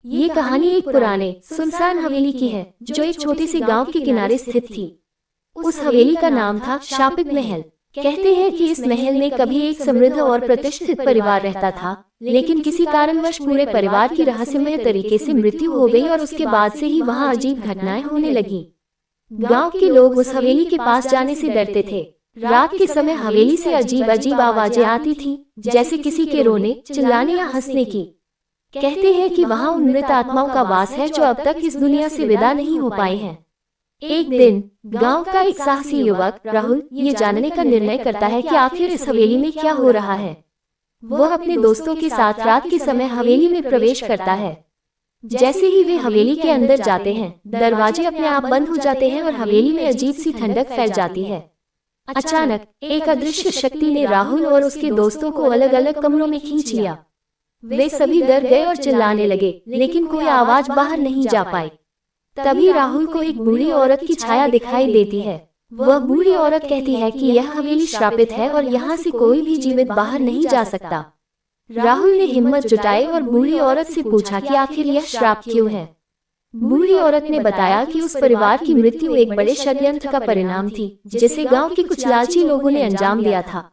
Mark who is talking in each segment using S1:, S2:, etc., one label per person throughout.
S1: ये कहानी एक पुराने सुनसान हवेली की है जो एक छोटे से गांव के किनारे स्थित थी। उस हवेली का नाम था शापित महल। कहते हैं कि इस महल में कभी एक समृद्ध और प्रतिष्ठित परिवार रहता था, लेकिन किसी कारणवश पूरे परिवार की रहस्यमय तरीके से मृत्यु हो गई और उसके बाद से ही वहां अजीब घटनाएं होने लगी। गांव के लोग उस हवेली के पास जाने से डरते थे। रात के समय हवेली से अजीब अजीब आवाजें आती थीं, जैसे किसी के रोने, चिल्लाने या हंसने की। कहते हैं कि वहां उन मृत आत्माओं का वास है जो अब तक इस दुनिया से विदा नहीं हो पाए हैं। एक दिन गांव का एक साहसी युवक राहुल ये जानने का निर्णय करता है कि आखिर इस हवेली में क्या हो रहा है। वह अपने दोस्तों के साथ रात के समय हवेली में प्रवेश करता है। जैसे ही वे हवेली के अंदर जाते हैं, दरवाजे अपने आप बंद हो जाते हैं और हवेली में अजीब सी ठंडक फैल जाती है। अचानक एक अदृश्य शक्ति ने राहुल और उसके दोस्तों को अलग अलग कमरों में खींच लिया। वे सभी डर गए और चिल्लाने लगे, लेकिन कोई आवाज बाहर नहीं जा पाई। तभी राहुल को एक बूढ़ी औरत की छाया दिखाई देती है। वह बूढ़ी औरत कहती है कि यह हवेली श्रापित है और यहाँ से कोई भी जीवित बाहर नहीं जा सकता। राहुल ने हिम्मत जुटाई और बूढ़ी औरत से पूछा कि आखिर यह श्राप क्यों है। बूढ़ी औरत ने बताया कि उस परिवार की मृत्यु एक बड़े षड्यंत्र का परिणाम थी, जिसे गांव के कुछ लालची लोगों ने अंजाम दिया था।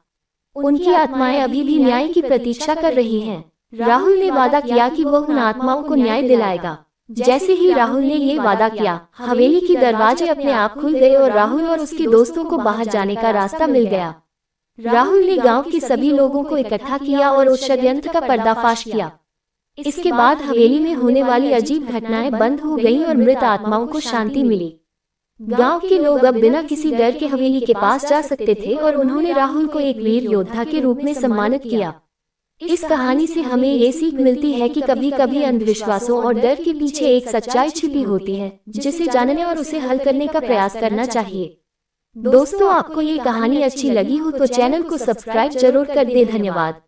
S1: उनकी आत्माएं अभी भी न्याय की प्रतीक्षा कर रही हैं। राहुल ने वादा किया कि वह उन आत्माओं को न्याय दिलाएगा। जैसे ही राहुल ने ये वादा किया, हवेली की दरवाजे अपने आप खुल गए और राहुल और उसके दोस्तों को बाहर जाने का रास्ता मिल गया। राहुल ने गांव के सभी लोगों को इकट्ठा किया और उस षड्यंत्र का पर्दाफाश किया। इसके बाद हवेली में होने वाली अजीब घटनाएं बंद हो गईं और मृत आत्माओं को शांति मिली। गांव के लोग अब बिना किसी डर के हवेली के पास जा सकते थे और उन्होंने राहुल को एक वीर योद्धा के रूप में सम्मानित किया। इस कहानी से हमें ये सीख मिलती है कि कभी कभी अंधविश्वासों और डर के पीछे एक सच्चाई छिपी होती है, जिसे जानने और उसे हल करने का प्रयास करना चाहिए। दोस्तों, आपको ये कहानी अच्छी लगी हो तो चैनल को सब्सक्राइब जरूर कर दें। धन्यवाद।